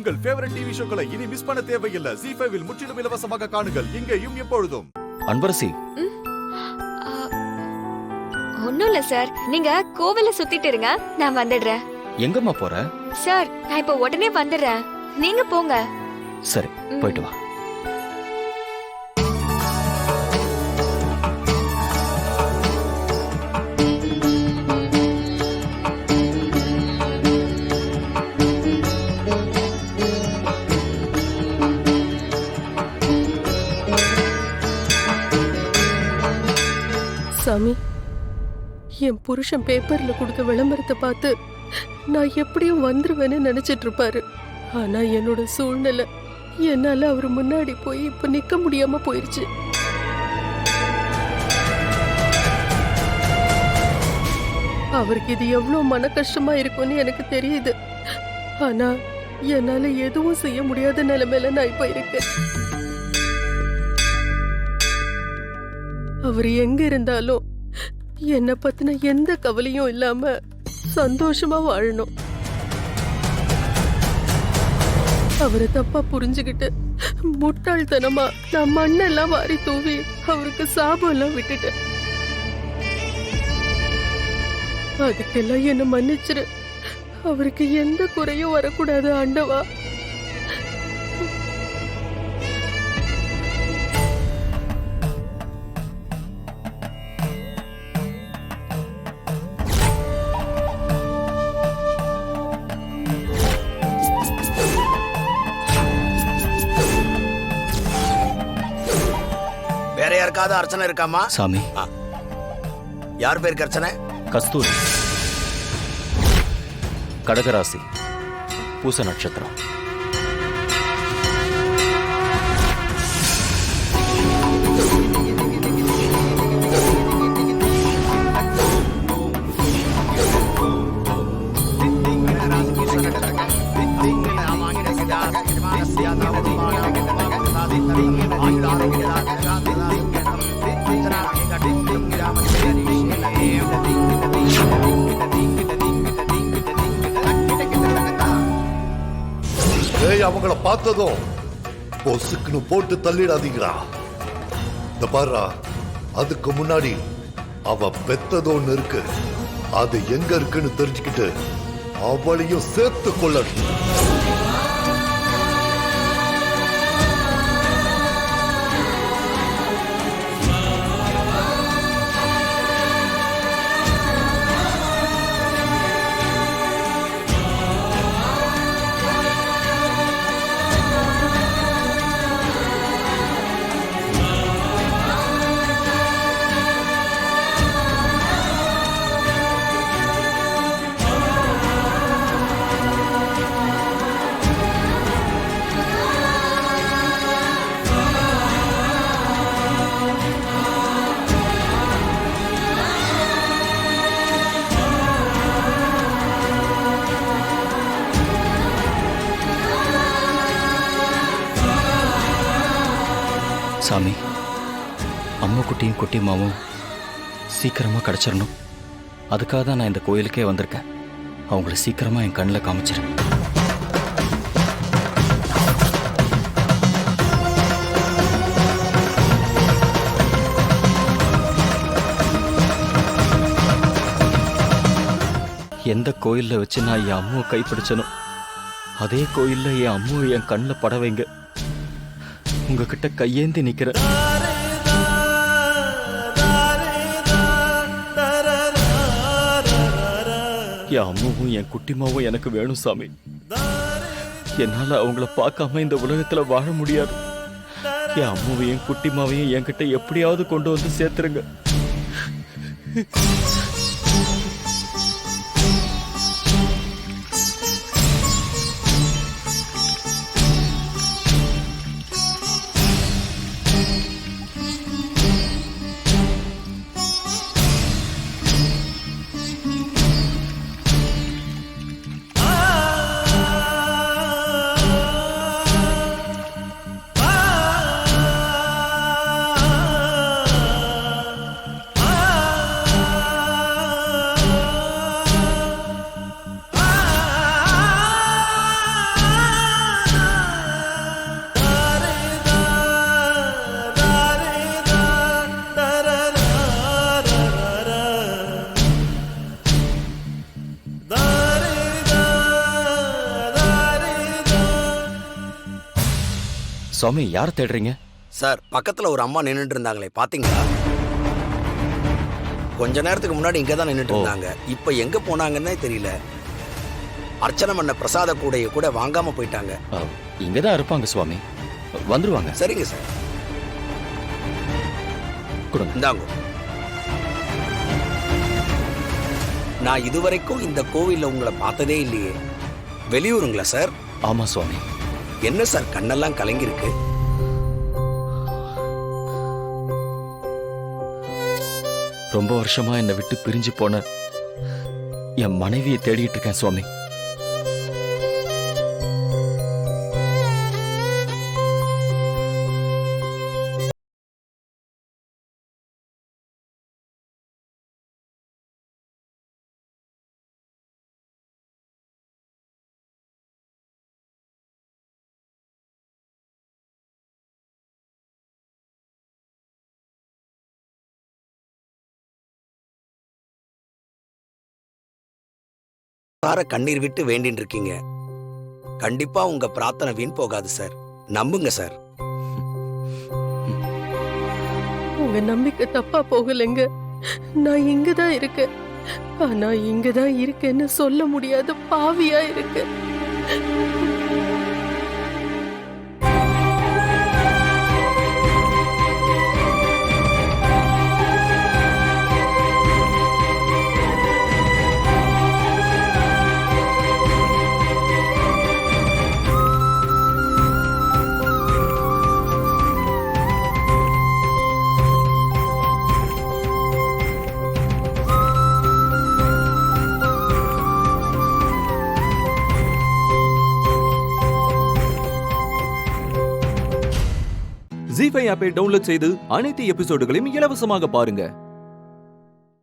உங்கள் favourite TV ஷோக்களை இனி miss பண்ண தேவையில்லை. ZEE5 இல் முற்றிலும் இலவசமாக காணுங்கள், இங்கேயும் எப்பொழுதும். அன்பரசி, ஒண்ணும் இல்ல சார், நீங்க கோவில சுத்திட்டு இருங்க, நான் வந்துடுறேன். எங்கம்மா போற? சார், நான் இப்ப உடனே வந்துடுறேன், நீங்க போங்க. சரி, போயிட்டு வா. சாமி, என் புருஷன் பேப்பர்ல கொடுத்த விளம்பரத்தை பார்த்து நான் எப்படியும் வந்துருவேன்னு நினைச்சிட்டு இருப்பாரு. ஆனா என்னோட சூழ்நிலை என்னால அவரு முன்னாடி போய் இப்ப நிக்க முடியாம போயிருச்சு. அவருக்கு இது எவ்வளவு மன கஷ்டமா இருக்கும்னு எனக்கு தெரியுது. ஆனா என்னால எதுவும் செய்ய முடியாத நிலைமையில நான் இப்ப இருக்கேன். அவர் எங்க இருந்தாலும் என்னை பத்தின எந்த கவலையும் இல்லாம சந்தோஷமா வாழணும். அவரை தப்பா புரிஞ்சுக்கிட்டு முட்டாள்தனமா நான் மண்ணெல்லாம் வாரி தூவி அவருக்கு சாபம் எல்லாம் விட்டுட்டேன். அதுக்கெல்லாம் என்ன மன்னிச்சிரு. அவருக்கு எந்த குறையும் வரக்கூடாது ஆண்டவா. வேற யாருக்காவது அர்ச்சனை இருக்காமா? சாமி, யார் பேருக்கு அர்ச்சனை? கஸ்தூரி, கடகராசி, பூச நட்சத்திரம். அவங்கள பார்த்ததும் பொசுக்குன்னு போட்டு தள்ளிடாதீங்களா. இந்த பாரு, அதுக்கு முன்னாடி அவ பெத்தது ஒண்ணு இருக்கு. அது எங்க இருக்குன்னு தெரிஞ்சுக்கிட்டு அவளையும் சேர்த்து கொள்ளணும். சாமி, அம்மா குட்டியும் குட்டிமாவும் சீக்கிரமா கிடைச்சிடணும். அதுக்காக தான் நான் இந்த கோயிலுக்கே வந்திருக்கேன். அவங்கள சீக்கிரமா என் கண்ணில் காமிச்சிரு. எந்த கோயில்ல வச்சு நான் என் அம்மாவை கைப்பிடிச்சனோ அதே கோயில்ல என் அம்மாவை என் கண்ணில் பட வைங்க. உங்ககிட்ட கையேந்தி நிக்கிற. என் அம்மாவும் என் குட்டிமாவும் எனக்கு வேணும் சாமி. என்னால அவங்கள பார்க்காம இந்த உலகத்துல வாழ முடியாது. என் அம்மாவையும் குட்டிமாவையும் என்கிட்ட எப்படியாவது கொண்டு வந்து சேர்த்துருங்க. சுவாமி யார தேடுறீங்க? சார், பக்கத்துல ஒரு அம்மா நின்னுட்டு இருந்தாங்களே, பாத்தீங்களா? கொஞ்ச நேரத்துக்கு முன்னாடி இங்க தான் நின்னுட்டு இருந்தாங்க. இப்ப எங்க போனாங்கன்னே தெரியல. அர்ச்சனை பண்ண பிரசாத கூடைய கூட வாங்காம போயிட்டாங்க. இங்கதான் இருப்பாங்க சுவாமி, வந்துருவாங்க. சரிங்க சார், கொடுங்க. இந்தாங்க. நான் இதுவரைக்கும் இந்த கோவில்ல உங்களை பார்த்ததே இல்லையே. வெளியூருங்களா சார்? ஆமா சுவாமி. என்ன சார் கண்ணெல்லாம் கலங்கிருக்கு? ரொம்ப வருஷமா என்னை விட்டு பிரிஞ்சு போன என் மனைவியை தேடிட்டு இருக்கேன் சுவாமி. கண்ணீர் விட்டு வேண்டின்னு இருக்கீங்க. கண்டிப்பா உங்க பிரார்த்தனை வீண் போகாது சார். நம்புங்க சார். உங்க நம்பிக்கை தப்பா போகலைங்க. நான் இங்கதான் இருக்கேன். ஆனா இங்கதான் இருக்கேன்னு சொல்ல முடியாத பாவியா இருக்கு. ஜீ5 ஆப்பை டவுன்லோட் செய்து அனைத்து எபிசோடுகளையும் இலவசமாக பாருங்க.